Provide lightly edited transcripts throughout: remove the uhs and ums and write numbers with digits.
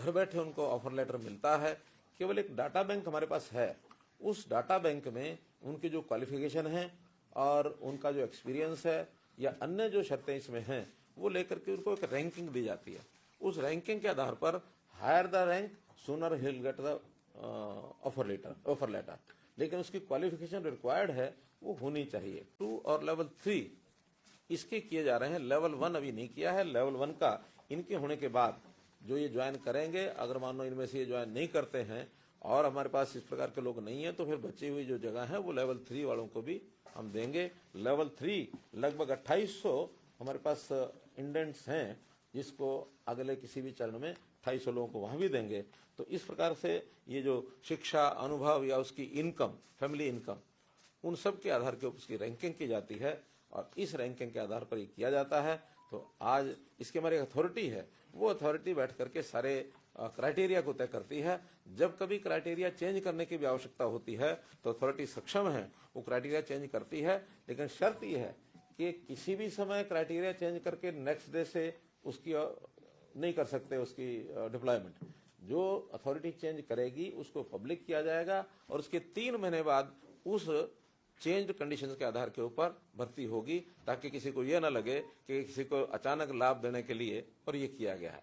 घर बैठे उनको ऑफर लेटर मिलता है। केवल एक डाटा बैंक हमारे पास है, उस डाटा बैंक में उनकी जो क्वालिफिकेशन है और उनका जो एक्सपीरियंस है या अन्य जो शर्तें इसमें हैं वो लेकर के उनको एक रैंकिंग दी जाती है। उस रैंकिंग के आधार पर higher the rank sooner he will get the offer letter, लेकिन उसकी क्वालिफिकेशन रिक्वायर्ड है वो होनी चाहिए। 2 और लेवल 3 इसके किए जा रहे हैं, लेवल 1 अभी नहीं किया है। लेवल 1 का इनके होने के बाद जो ये ज्वाइन करेंगे, अगर मान लो इनमें से ये ज्वाइन नहीं करते हैं और हमारे पास इस प्रकार के लोग नहीं है तो फिर बची हुई जो जगह है वो लेवल 3 वालों को भी हम देंगे। लेवल 3 लगभग 2800 हमारे पास इंडेंट्स हैं, जिसको अगले किसी भी चरण में 2800 लोगों को वहां भी देंगे। तो इस प्रकार से ये जो शिक्षा, अनुभव या उसकी इनकम, फैमिली इनकम, उन सब के आधार के ऊपर उसकी रैंकिंग की जाती है और इस रैंकिंग के आधार पर ये किया जाता है। तो आज इसकी हमारी अथॉरिटी है, वो अथॉरिटी बैठ करके सारे क्राइटेरिया को तय करती है। जब कभी क्राइटेरिया चेंज करने की भी आवश्यकता होती है तो अथॉरिटी सक्षम है, वो क्राइटेरिया चेंज करती है, लेकिन शर्त यह है कि किसी भी समय क्राइटेरिया चेंज करके नेक्स्ट डे से उसकी नहीं कर सकते उसकी डिप्लॉयमेंट। जो अथॉरिटी चेंज करेगी उसको पब्लिक किया जाएगा और उसके 3 महीने बाद उस चेंज्ड कंडीशंस के आधार के ऊपर भर्ती होगी, ताकि किसी को यह ना लगे कि किसी को अचानक लाभ देने के लिए और ये किया गया है।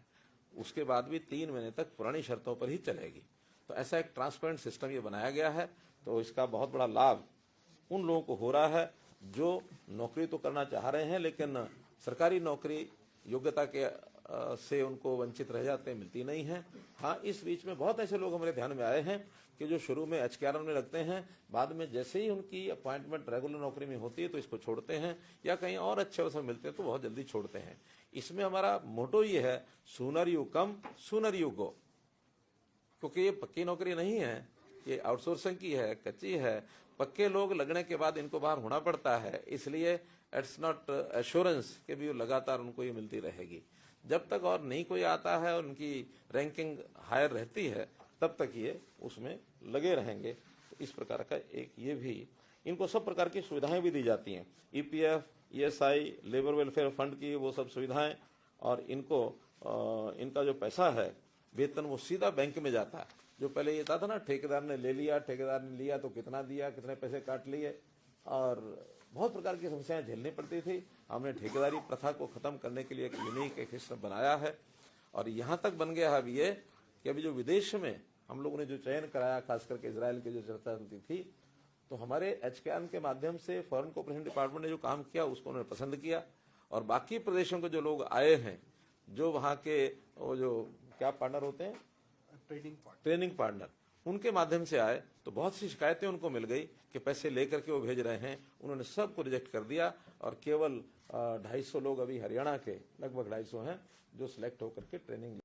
उसके बाद भी 3 महीने तक पुरानी शर्तों पर ही चलेगी। तो ऐसा एक ट्रांसपेरेंट सिस्टम ये बनाया गया है। तो इसका बहुत बड़ा लाभ उन लोगों को हो रहा है जो नौकरी तो करना चाह रहे हैं लेकिन सरकारी नौकरी योग्यता के से उनको वंचित रह जाते हैं, मिलती नहीं है। हाँ, इस बीच में बहुत ऐसे लोग हमारे ध्यान में आए हैं कि जो शुरू में HKRN में लगते हैं, बाद में जैसे ही उनकी अपॉइंटमेंट रेगुलर नौकरी में होती है तो इसको छोड़ते हैं या कहीं और अच्छे अवसर मिलते हैं तो बहुत जल्दी छोड़ते हैं। इसमें हमारा मोटो ये है, sooner you come sooner you go, क्योंकि ये पक्की नौकरी नहीं है, ये आउटसोर्सिंग की है, कच्ची है। पक्के लोग लगने के बाद इनको बाहर होना पड़ता है, इसलिए इट्स नॉट एश्योरेंस के भी लगातार उनको ये मिलती रहेगी। जब तक और नहीं कोई आता है और उनकी रैंकिंग हायर रहती है तब तक ये उसमें लगे रहेंगे। तो इस प्रकार का एक ये भी, इनको सब प्रकार की सुविधाएं भी दी जाती हैं, EPF, ESI, labour welfare fund की वो सब सुविधाएं, और इनको इनका जो पैसा है वेतन वो सीधा बैंक में जाता है। जो पहले ये था ना, ठेकेदार ने ले लिया, ठेकेदार ने लिया तो कितना दिया, कितने पैसे काट लिए, और बहुत प्रकार की समस्याएं झेलनी पड़ती थी। हमने ठेकेदारी प्रथा को खत्म करने के लिए एक यूनिक एक सिस्टम बनाया है और यहाँ तक बन गया है अभी ये कि अभी जो विदेश में हम लोगों ने जो चयन कराया, खास करके इजराइल की जो चर्चा चलती थी, तो हमारे HKRN के माध्यम से फॉरेन कोऑपरेशन डिपार्टमेंट ने जो काम किया उसको उन्होंने पसंद किया और बाकी प्रदेशों के जो लोग आए हैं, जो वहाँ के वो जो क्या पार्टनर होते हैं, ट्रेनिंग पार्टनर, उनके माध्यम से आए तो बहुत सी शिकायतें उनको मिल गई कि पैसे लेकर के वो भेज रहे हैं। उन्होंने सबको रिजेक्ट कर दिया और केवल 250 लोग अभी हरियाणा के लगभग 250 हैं जो सिलेक्ट होकर के ट्रेनिंग